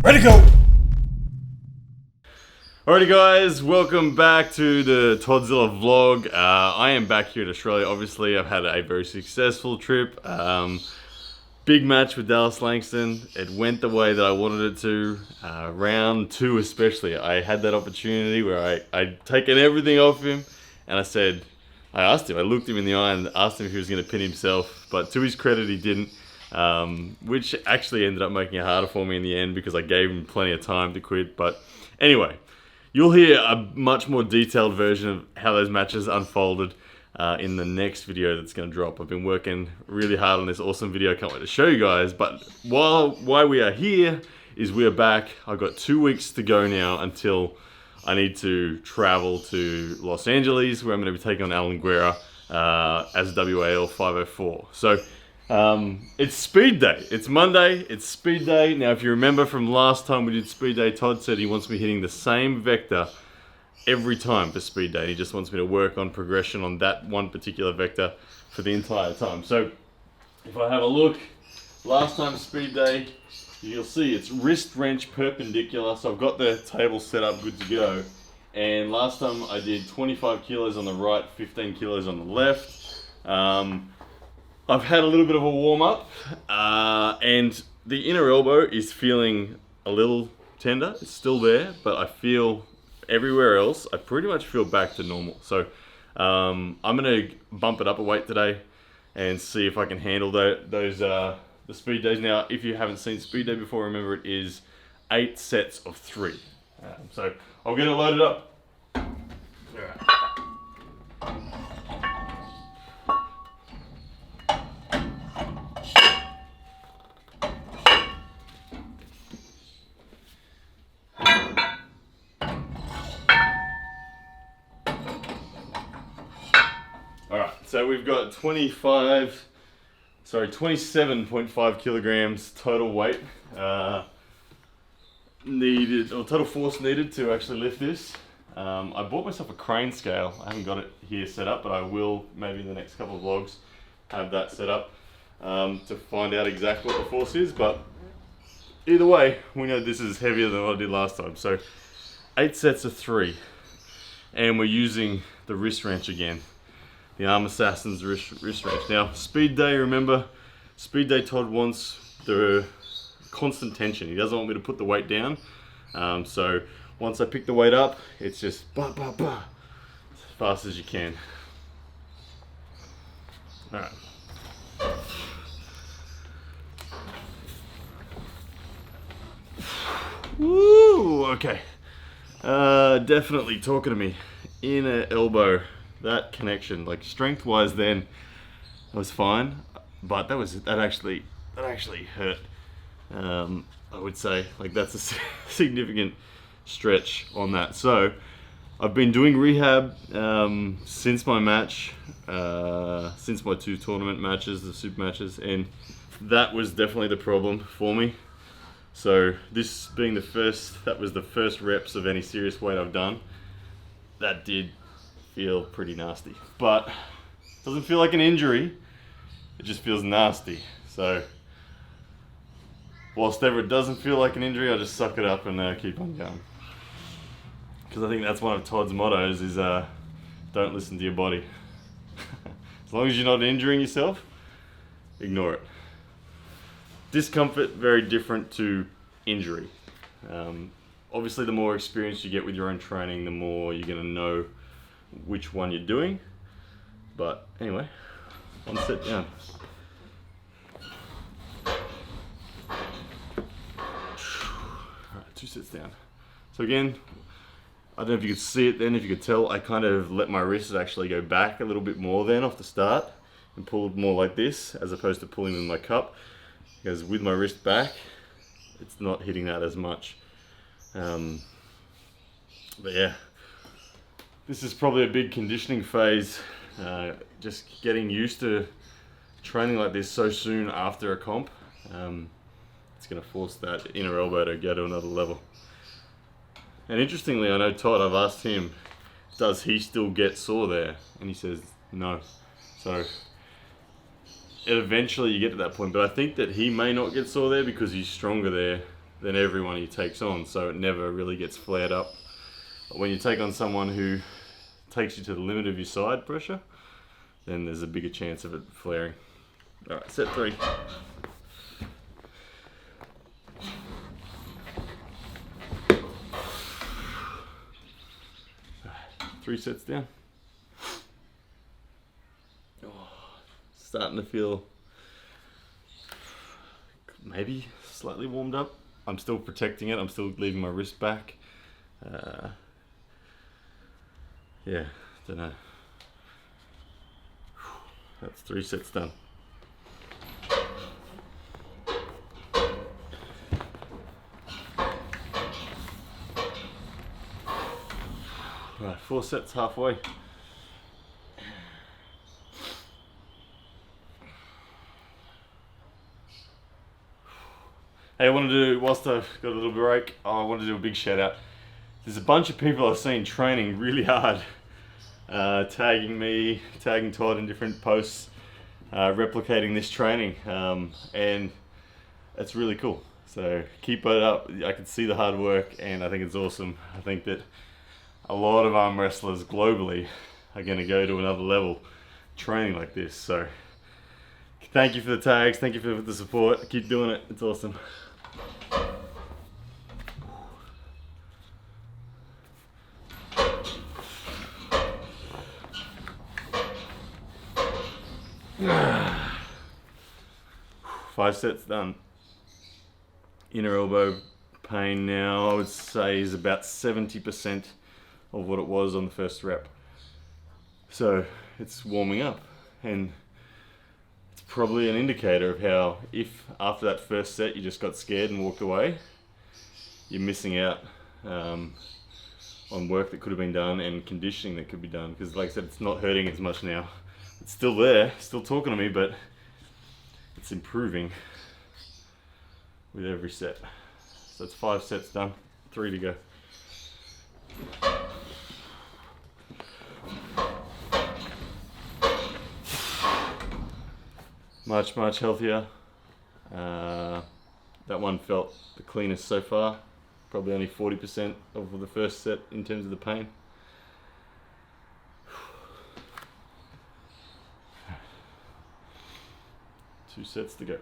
Ready to go! Alrighty guys, welcome back to the Toddzilla vlog. I am back here in Australia. Obviously, I've had a very successful trip. Big match with Dallas Langston. It went the way that I wanted it to. Round 2 especially, I had that opportunity where I'd taken everything off him and I asked him, I looked him in the eye and asked him if he was going to pin himself, but to his credit he didn't, which actually ended up making it harder for me in the end because I gave him plenty of time to quit. But anyway, you'll hear a much more detailed version of how those matches unfolded in the next video that's going to drop. I've been working really hard on this awesome video. I can't wait to show you guys. But why we are here is we are back. I've got 2 weeks to go now until I need to travel to Los Angeles, where I'm going to be taking on Alan Guerra as WAL 504. So it's speed day. It's Monday. It's speed day. Now, if you remember from last time we did speed day, Todd said he wants me hitting the same vector every time for speed day. He just wants me to work on progression on that one particular vector for the entire time. So if I have a look, last time speed day, you'll see it's wrist wrench perpendicular. So I've got the table set up good to go. And last time I did 25 kilos on the right, 15 kilos on the left. I've had a little bit of a warm up and the inner elbow is feeling a little tender. It's still there, but I feel everywhere else, I pretty much feel back to normal. So I'm going to bump it up a weight today and see if I can handle the speed days. Now, if you haven't seen speed day before, remember it is 8 sets of 3. So I'll get it loaded up. All right. So we've got 27.5 kilograms total weight needed, or total force needed to actually lift this. I bought myself a crane scale. I haven't got it here set up, but I will maybe in the next couple of vlogs have that set up to find out exactly what the force is. But either way, we know this is heavier than what I did last time. So 8 sets of 3, and we're using the wrist wrench again. The Arm Assassin's wrist wrench. Now, speed day, remember, speed day Todd wants the constant tension. He doesn't want me to put the weight down. So once I pick the weight up, it's just bah, bah, bah, as fast as you can. All right. Woo, okay. Definitely talking to me. Inner elbow. That connection, like strength-wise, then it was fine, but that actually hurt. I would say, like, that's a significant stretch on that. So I've been doing rehab since my match, since my 2 tournament matches, the super matches, and that was definitely the problem for me. So this being that was the first reps of any serious weight I've done. That did feel pretty nasty, but it doesn't feel like an injury, it just feels nasty. So whilst ever it doesn't feel like an injury, I just suck it up and keep on going, because I think that's one of Todd's mottos is don't listen to your body. As long as you're not injuring yourself, ignore it. Discomfort, very different to injury. Obviously the more experience you get with your own training, the more you're going to know which one you're doing. But anyway, one set down. Alright, 2 sets down. So again, I don't know if you could see it then, if you could tell, I kind of let my wrists actually go back a little bit more then off the start and pulled more like this as opposed to pulling with my cup, because with my wrist back it's not hitting that as much. But yeah, this is probably a big conditioning phase, just getting used to training like this so soon after a comp. It's going to force that inner elbow to go to another level. And interestingly, I know Todd, I've asked him, does he still get sore there? And he says no. So eventually you get to that point, but I think that he may not get sore there because he's stronger there than everyone he takes on, so it never really gets flared up. But when you take on someone who takes you to the limit of your side pressure, then there's a bigger chance of it flaring. Alright, set 3. 3 sets down. Oh, starting to feel maybe slightly warmed up. I'm still protecting it. I'm still leaving my wrist back. Yeah, don't know. That's 3 sets done. Right, 4 sets halfway. Hey, I wanted to do, whilst I've got a little break, I wanted to do a big shout out. There's a bunch of people I've seen training really hard, tagging me, tagging Todd in different posts, replicating this training, and it's really cool. So keep it up. I can see the hard work, and I think it's awesome. I think that a lot of arm wrestlers globally are going to go to another level training like this. So thank you for the tags, thank you for the support. Keep doing it, it's awesome. Five sets done. Inner elbow pain now, I would say, is about 70% of what it was on the first rep. So it's warming up, and it's probably an indicator of how, if after that first set you just got scared and walked away, you're missing out on work that could have been done and conditioning that could be done. Because like I said, it's not hurting as much now. It's still there, still talking to me, but it's improving with every set. So it's 5 sets done, 3 to go. Much healthier. That one felt the cleanest so far. Probably only 40% of the first set in terms of the pain. Two sets to go.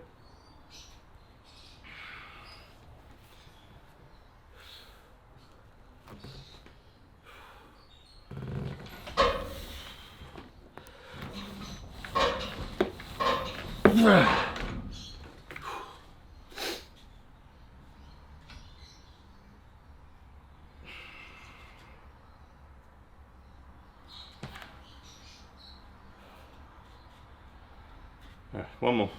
One more.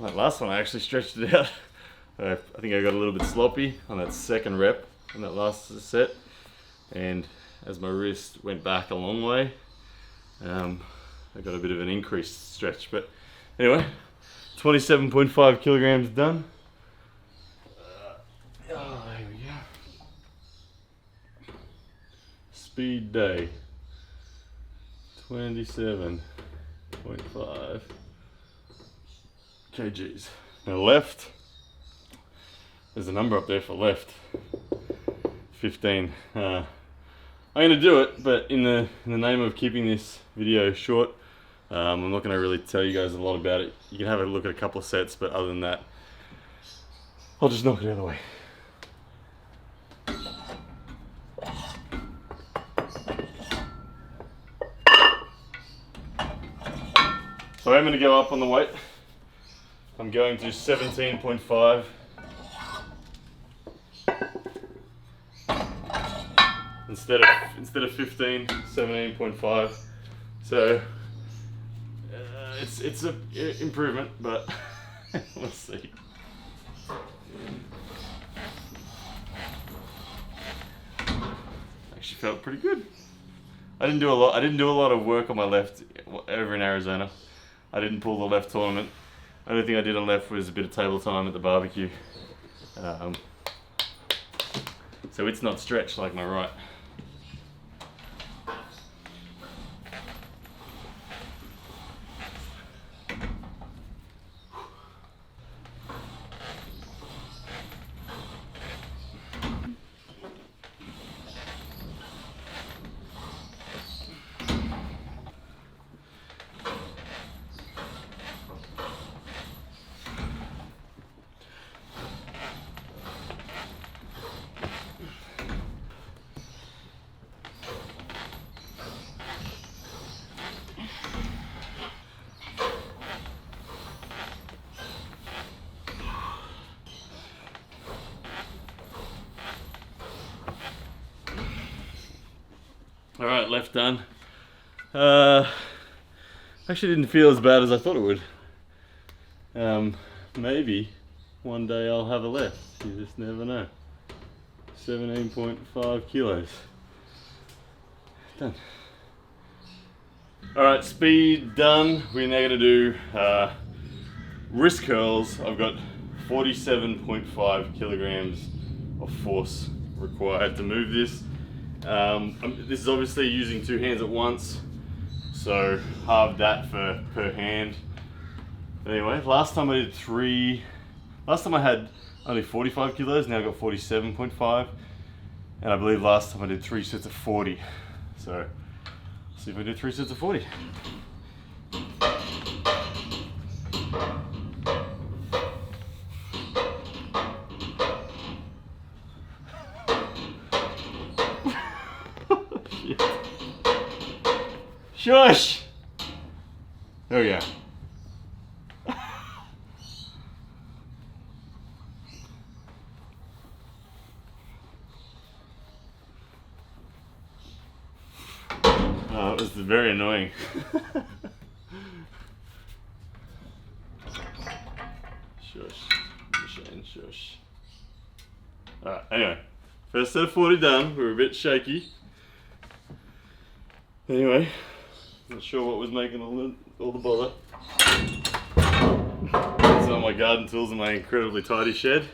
That last one I actually stretched it out. I think I got a little bit sloppy on that second rep in that last set, and as my wrist went back a long way, I got a bit of an increased stretch. But anyway, 27.5 kilograms done. Here we go. Speed day. 27.5 kgs. Now left, there's a number up there for left. 15. I'm gonna do it, but in the name of keeping this video short, I'm not gonna really tell you guys a lot about it. You can have a look at a couple of sets, but other than that, I'll just knock it out of the way. So I'm gonna go up on the weight. I'm going to 17.5. Instead of 15, 17.5. So it's a improvement, but we'll see. Actually felt pretty good. I didn't do a lot of work on my left over in Arizona. I didn't pull the left tournament. Only thing I did on left was a bit of table time at the barbecue. So it's not stretched like my right. Alright, left done. Actually didn't feel as bad as I thought it would. Maybe one day I'll have a left. You just never know. 17.5 kilos. Done. Alright, speed done. We're now going to do wrist curls. I've got 47.5 kilograms of force required to move this. This is obviously using two hands at once, so halve that for per hand. Anyway, last time I had only 45 kilos, now I've got 47.5, and I believe last time I did 3 sets of 40. So, see if I do 3 sets of 40. Shush! There we go. Oh, it was very annoying. Shush. Shane, shush. Alright, anyway. First set of 40 done. We were a bit shaky. Anyway. Not sure what was making all the bother. Some of my garden tools in my incredibly tidy shed.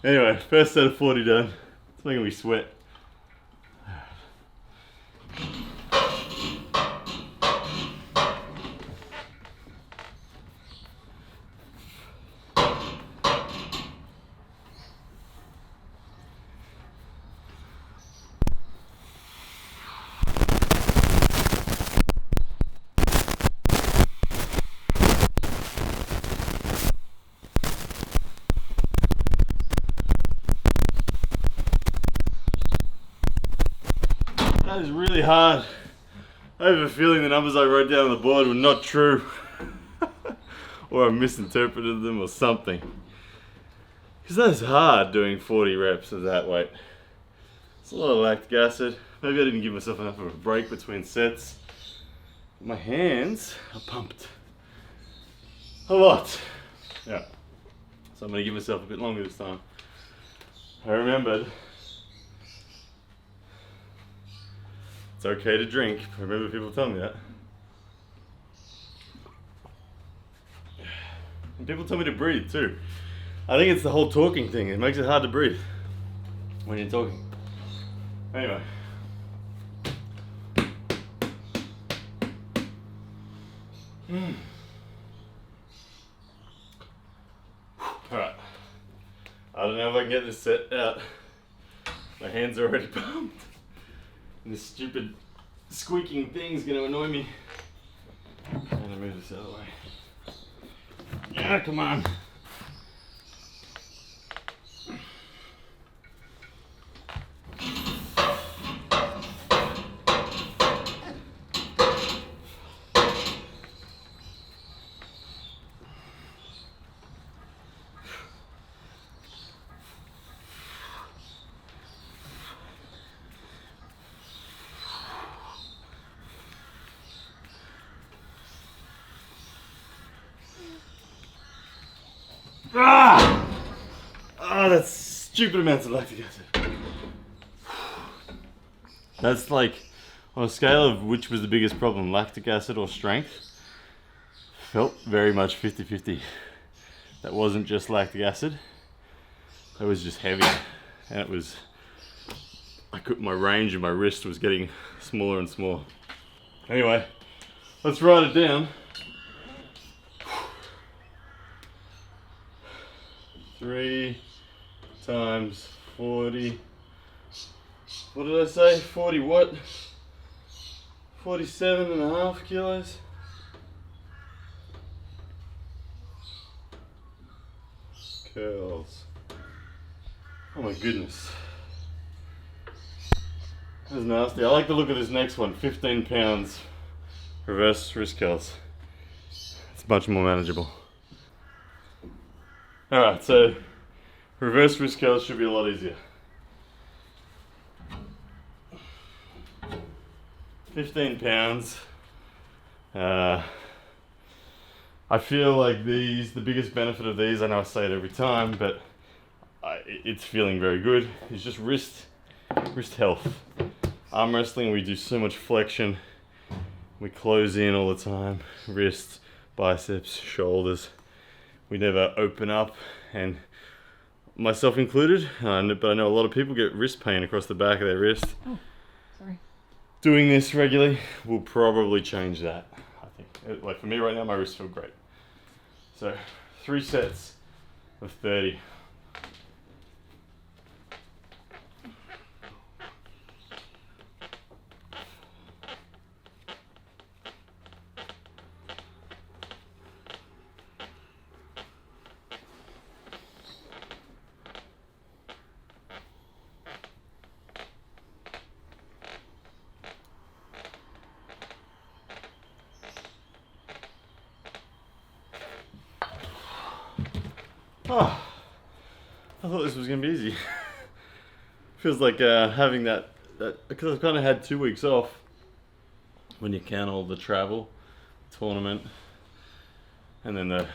Anyway, first set of 40 done. It's making me sweat. That is really hard. I have a feeling the numbers I wrote down on the board were not true. Or I misinterpreted them or something. Because that's hard doing 40 reps of that weight. It's a lot of lactic acid. Maybe I didn't give myself enough of a break between sets. My hands are pumped. A lot. Yeah. So I'm going to give myself a bit longer this time. I remembered it's okay to drink. I remember people telling me that. And people tell me to breathe too. I think it's the whole talking thing. It makes it hard to breathe when you're talking. Anyway. Alright. I don't know if I can get this set out. My hands are already pumped. And this stupid squeaking thing's gonna annoy me. I'm gonna move this out of the way. Yeah, come on. Ah! Ah, that's stupid amounts of lactic acid. That's like On a scale of which was the biggest problem, lactic acid or strength, felt very much 50-50. That wasn't just lactic acid, it was just heavy. And it was, my range of my wrist was getting smaller and smaller. Anyway, let's write it down. 3 times 40. What did I say? 40 what? 47.5 kilos. Curls. Oh my goodness. That's nasty. I like the look of this next one. 15 pounds reverse wrist curls. It's much more manageable. Alright, so reverse wrist curls should be a lot easier. 15 pounds. I feel like the biggest benefit of these, I know I say it every time, but it's feeling very good, is just wrist health. Arm wrestling, we do so much flexion. We close in all the time. Wrists, biceps, shoulders. We never open up, and myself included, but I know a lot of people get wrist pain across the back of their wrist. Oh, sorry. Doing this regularly will probably change that, I think. Like for me right now, my wrists feel great. So 3 sets of 30. Oh, I thought this was going to be easy. Feels like having that, because I've kind of had 2 weeks off when you count all the travel, tournament, and then the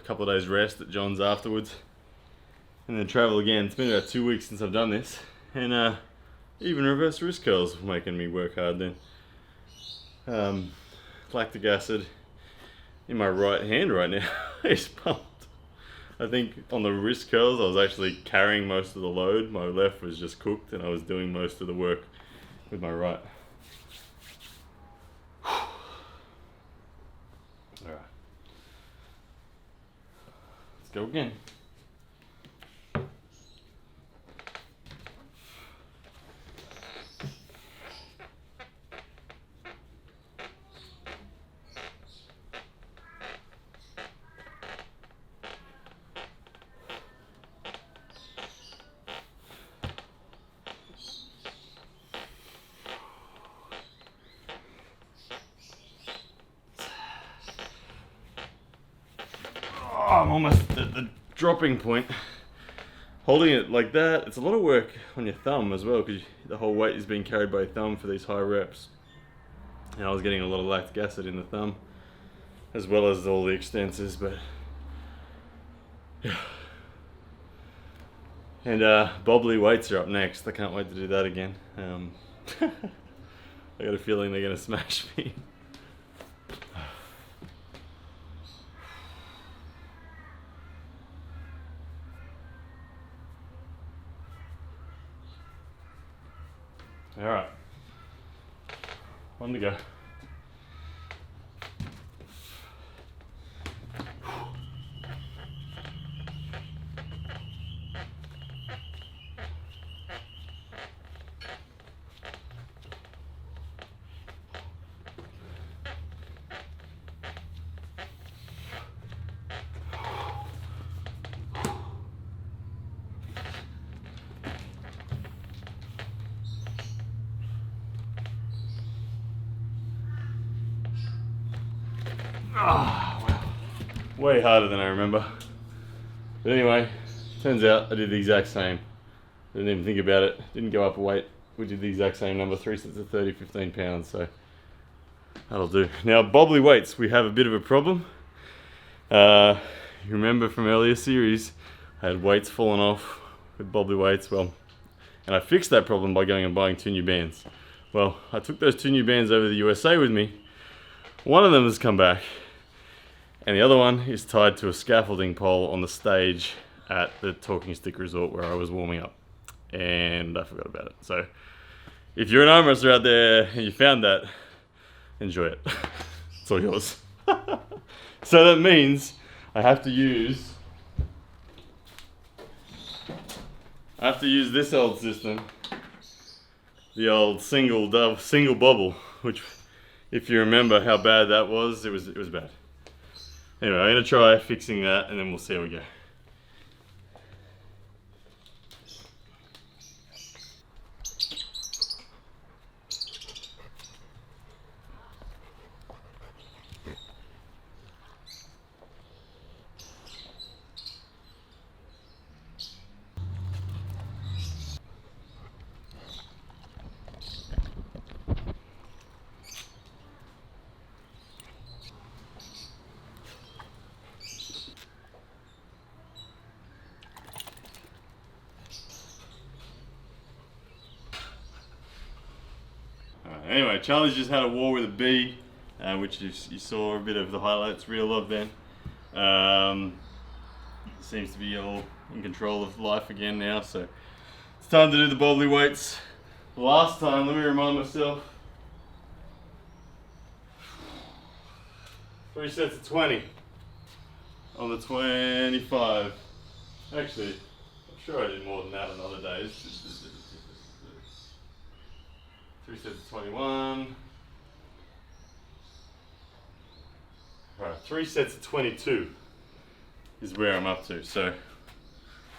couple of days rest at John's afterwards, and then travel again. It's been about 2 weeks since I've done this, and even reverse wrist curls were making me work hard then. Lactic acid in my right hand right now is pumped. I think on the wrist curls, I was actually carrying most of the load. My left was just cooked, and I was doing most of the work with my right. All right. Let's go again. I'm almost at the dropping point. Holding it like that, it's a lot of work on your thumb as well, because the whole weight is being carried by your thumb for these high reps. And I was getting a lot of lactic acid in the thumb, as well as all the extensors, but yeah. And bobbly weights are up next. I can't wait to do that again. I got a feeling they're gonna smash me. All right, one to go. Oh, wow. Way harder than I remember. But anyway, turns out I did the exact same. Didn't even think about it. Didn't go up a weight. We did the exact same number, 3 sets of 30, 15 pounds, so that'll do. Now, bobbly weights, we have a bit of a problem. You remember from earlier series, I had weights falling off with bobbly weights. Well, and I fixed that problem by going and buying 2 new bands. Well, I took those 2 new bands over to the USA with me. One of them has come back, and the other one is tied to a scaffolding pole on the stage at the Talking Stick Resort where I was warming up, and I forgot about it. So if you're an arm wrestler out there and you found that, enjoy it. It's all yours. So that means I have to use this old system, the old single bobble, which, if you remember how bad that was, it was bad. Anyway, I'm gonna try fixing that, and then we'll see how we go. Anyway, Charlie's just had a war with a bee, which you saw a bit of the highlights reel of then. Seems to be all in control of life again now, so it's time to do the bobbly weights. Last time, let me remind myself, 3 sets of 20 on the 25. Actually, I'm sure I did more than that on other days. 3 sets of 21. Alright, 3 sets of 22 is where I'm up to. So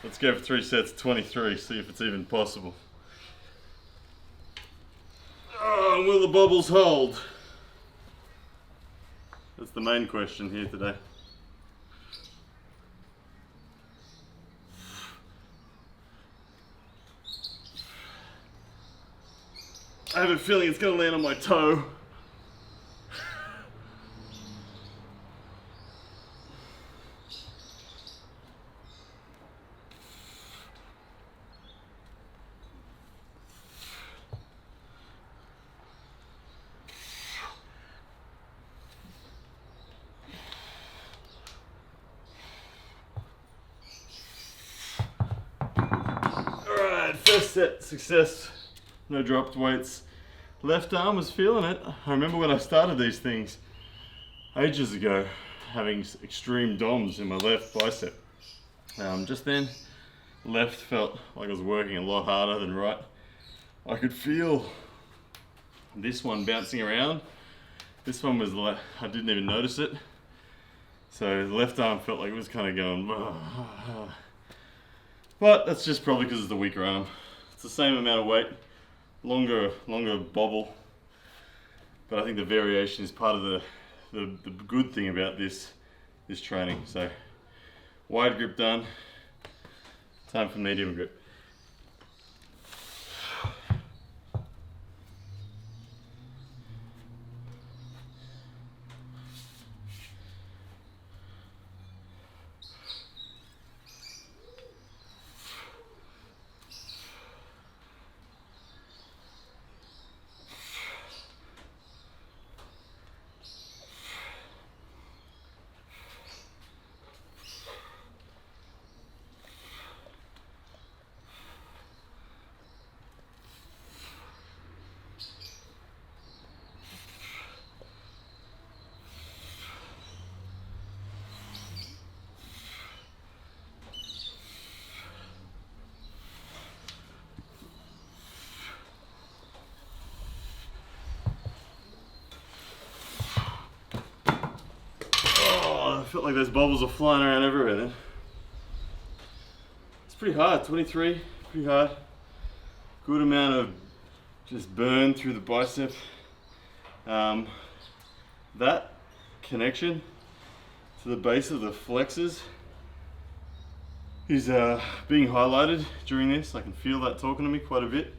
let's go for 3 sets of 23, see if it's even possible. Oh, and will the bobbles hold? That's the main question here today. I have a feeling it's going to land on my toe. Alright, first set success. No dropped weights. Left arm was feeling it. I remember when I started these things ages ago, having extreme DOMs in my left bicep. Just then, left felt like I was working a lot harder than right. I could feel this one bouncing around. This one was like, I didn't even notice it. So the left arm felt like it was kind of going, but that's just probably because it's the weaker arm. It's the same amount of weight. Longer bobble, but I think the variation is part of the good thing about this training. So wide grip done, time for medium grip. I felt like those bubbles are flying around everywhere then. It's pretty hard, 23, pretty hard. Good amount of just burn through the bicep. That connection to the base of the flexors is being highlighted during this. I can feel that talking to me quite a bit.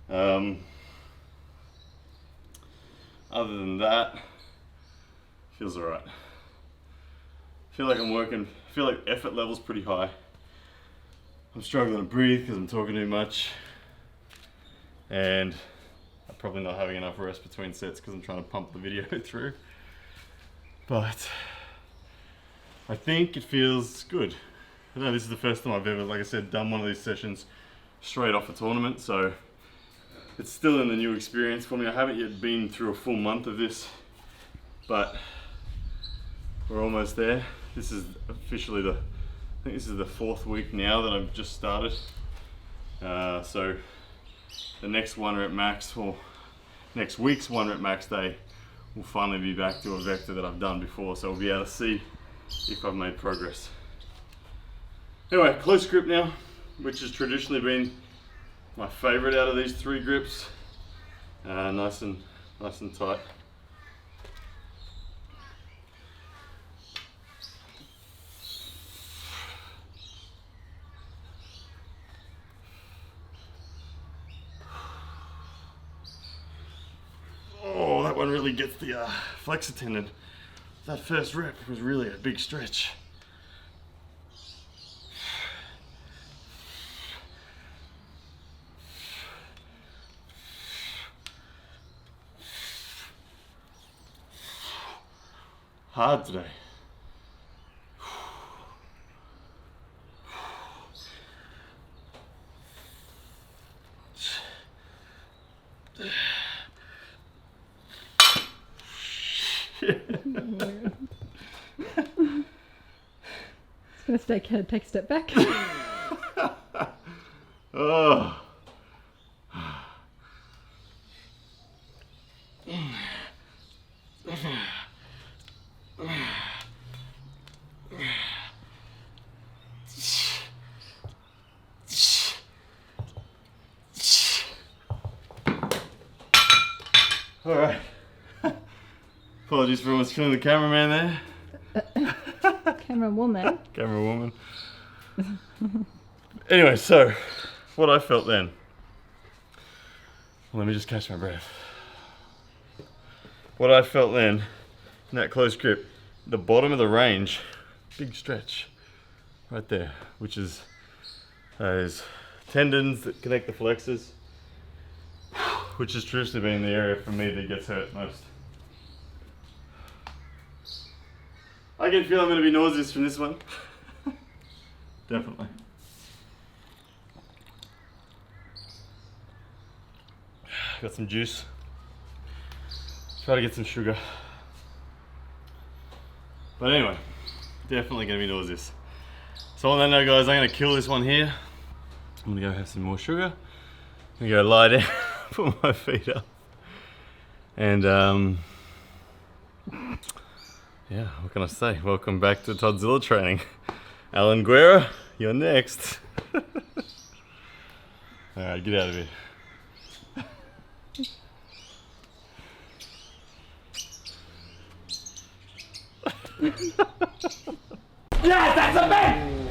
Other than that, feels alright. I feel like I'm working, I feel like effort level's pretty high. I'm struggling to breathe because I'm talking too much. And I'm probably not having enough rest between sets because I'm trying to pump the video through. But I think it feels good. I know this is the first time I've ever, like I said, done one of these sessions straight off a tournament, so it's still in the new experience for me. I haven't yet been through a full month of this, but we're almost there. This is officially I think this is the 4th week now that I've just started. So the next 1 rep max, or next week's 1 rep max day, will finally be back to a vector that I've done before, so we'll be able to see if I've made progress. Anyway, close grip now, which has traditionally been my favorite out of these 3 grips. Nice and tight. Oh, that one really gets the flexor tendon. That first rep was really a big stretch. Hard today. Just gonna take a step back. Oh. All right. Apologies for almost killing the cameraman there. Camera woman. Camera woman. Anyway, so what I felt then. Let me just catch my breath. What I felt then in that close grip, the bottom of the range, big stretch right there, which is those tendons that connect the flexors, which has traditionally been the area for me that gets hurt most. I can feel I'm going to be nauseous from this one. Definitely. Got some juice. Try to get some sugar. But anyway, definitely going to be nauseous. So on that note, guys, I'm going to kill this one here. I'm going to go have some more sugar. I'm going to go lie down, put my feet up. And yeah, what can I say? Welcome back to Toddzilla training. Alan Guerra, you're next. Alright, get out of here. Yes, that's a man!